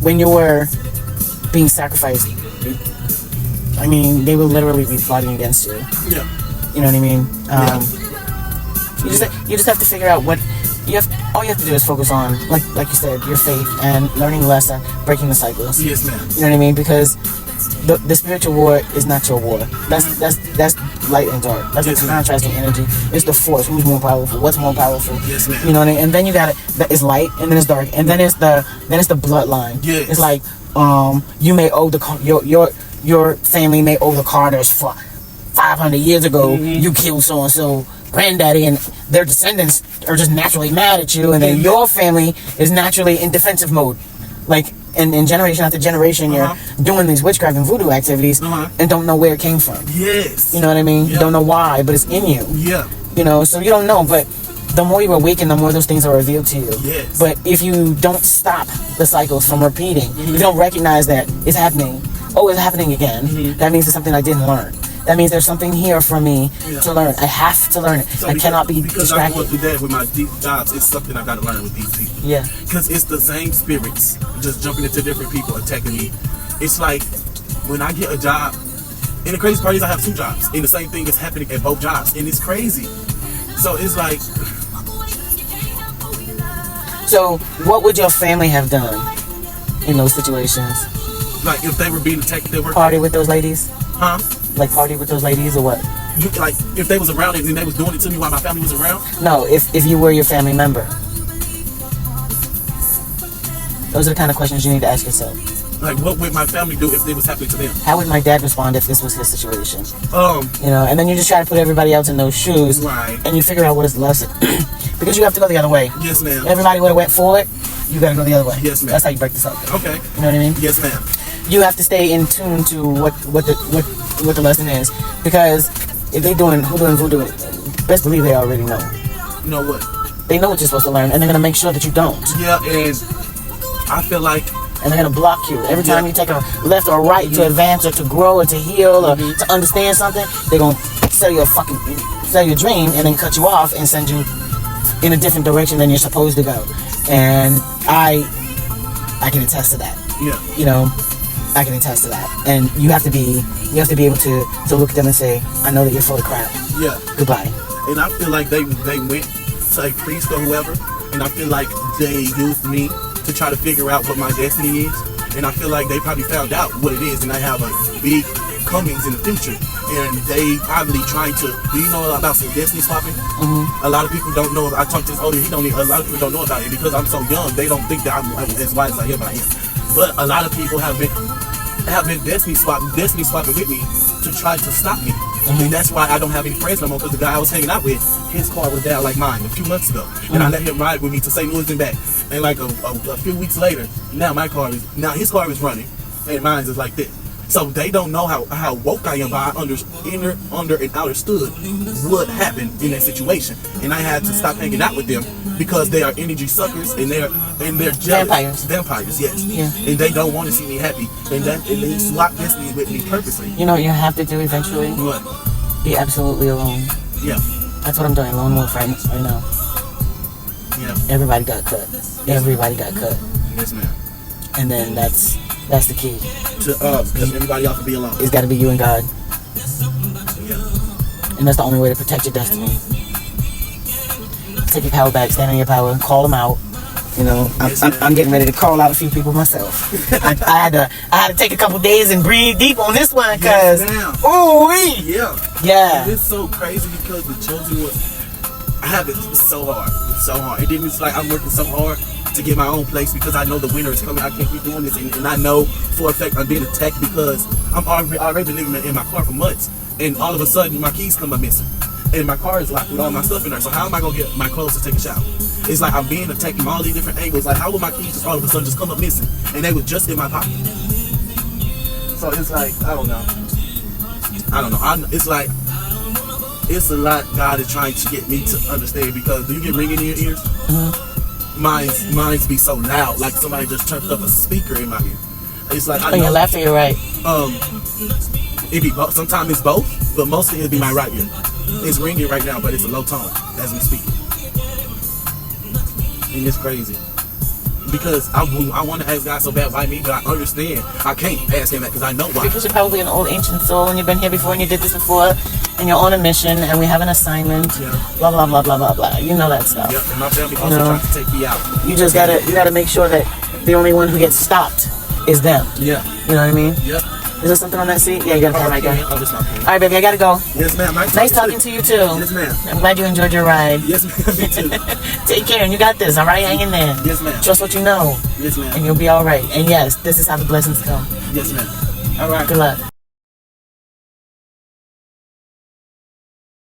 when you were being sacrificed, I mean, they will literally be plotting against you. Yeah. You know what I mean? Yeah. You just have to figure out what all you have to do is focus on, like you said, your faith and learning the lesson, breaking the cycles. Yes, ma'am. You know what I mean? Because the spiritual war is not your war. That's light and dark. That's Yes, a ma'am. contrasting energy. It's the force. Who's more powerful? What's more powerful? Yes, ma'am. You know what I mean? And then you got that is light, and then it's dark, and then it's the bloodline. Yes. It's like you may owe your family may owe the Carters for 500 years ago. You killed so and so granddaddy, and their descendants are just naturally mad at you, and then your family is naturally in defensive mode. Like, in generation after generation, you're doing these witchcraft and voodoo activities and don't know where it came from. Yes. You know what I mean? You don't know why, but it's in you. Yeah. You know, so you don't know, but the more you awaken, the more those things are revealed to you. Yes. But if you don't stop the cycles from repeating, if you don't recognize that it's happening, it's happening again, that means it's something I didn't learn. That means there's something here for me to learn. I have to learn it. So I cannot be because distracted. I'm going through that with my deep jobs. It's something I got to learn with these people. Yeah. Because it's the same spirits just jumping into different people attacking me. It's like when I get a job, and the crazy part is I have 2 jobs, and the same thing is happening at both jobs, and it's crazy. So it's like. So what would your family have done in those situations? Like if they were being attacked, they were Party with those ladies? huh? Like party with those ladies or what? Like if they was around and they was doing it to me while my family was around. No, if you were your family member. Those are the kind of questions you need to ask yourself. Like what would my family do if it was happening to them? How would my dad respond if this was his situation? You know, and then you just try to put everybody else in those shoes, right? And you figure out what is the lesson, because you have to go the other way. Yes, ma'am. Everybody would have went forward. You gotta go the other way. Yes, ma'am. That's how you break the cycle. Okay. You know what I mean? Yes, ma'am. You have to stay in tune to what the lesson is, because if who doing voodoo, best believe they already know. You know what? They know what you're supposed to learn, and they're gonna make sure that you don't. Yeah, and I feel like. And they're gonna block you every time you take a left or right to advance or to grow or to heal or to understand something. They're gonna sell your dream and then cut you off and send you in a different direction than you're supposed to go. And I can attest to that. Yeah. You know, I can attest to that. And you have to be able to look at them and say, I know that you're full of crap. Yeah. Goodbye. And I feel like they went to a priest or whoever, and I feel like they used me to try to figure out what my destiny is. And I feel like they probably found out what it is, and I have a big comings in the future. And they probably trying to. Do you know about some destiny swapping? A lot of people don't know. I talked to this older. A lot of people don't know about it because I'm so young. They don't think that I'm as wise as I am. But a lot of people have been destiny swapping with me to try to stop me. And that's why I don't have any friends no more, because the guy I was hanging out with, his car was down like mine a few months ago. And I let him ride with me to St. Louis and back. And like a few weeks later, now his car is running and mine is like this. So they don't know how woke I am, but I under and understood what happened in that situation. And I had to stop hanging out with them because they are energy suckers and they're jealous. Vampires, yes. Yeah. And they don't want to see me happy. And they swap destiny with me purposely. You know what you have to do eventually? What? Be absolutely alone. Yeah. That's what I'm doing, lone wolf right now. Yeah. Everybody got cut. Everybody got cut. Yes, ma'am. And then that's the key. Because everybody else will be alone. It's got to be you and God. Yeah. And that's the only way to protect your destiny. Take your power back, stand on your power, call them out. You know, I'm getting ready to call out a few people myself. I had to take a couple days and breathe deep on this one, because yeah. It's so crazy because the chosen was. I have it so hard. It's so hard. And then it's like I'm working so hard to get my own place because I know the winter is coming. I can't keep doing this, and I know for a fact I'm being attacked because I'm already been living in my car for months, and all of a sudden my keys come up missing, and my car is locked with all my stuff in there. So how am I gonna get my clothes to take a shower? It's like I'm being attacked from all these different angles. Like how would my keys just all of a sudden just come up missing, and they were just in my pocket? So it's like I don't know. It's like it's a lot God is trying to get me to understand, because do you get ringing in your ears? Mine's be so loud, like somebody just turned up a speaker in my ear. It's like I know, your left or your right? It be both. Sometimes it's both, but mostly it'll be my right ear. It's ringing right now, but it's a low tone as we speak. And it's crazy. because I want to ask God so bad why me, but I understand I can't ask him that because I know why. Because you're probably an old ancient soul and you've been here before and you did this before and you're on a mission and we have an assignment. Yeah. Blah blah blah blah blah blah. You know that stuff. Yep, and my family also trying to take me out. You just gotta make sure that the only one who gets stopped is them. Yeah. You know what I mean? Yep. Is there something on that seat? Yeah, you got a pen right there. Oh, this my pen. Alright, baby, I gotta go. Yes, ma'am. Nice talking to you too. Yes, ma'am. I'm glad you enjoyed your ride. Yes, ma'am. Me too. Take care and you got this, alright? Hang in there. Yes, ma'am. Trust what you know. Yes, ma'am. And you'll be alright. And yes, this is how the blessings come. Yes, ma'am. All right. Good luck.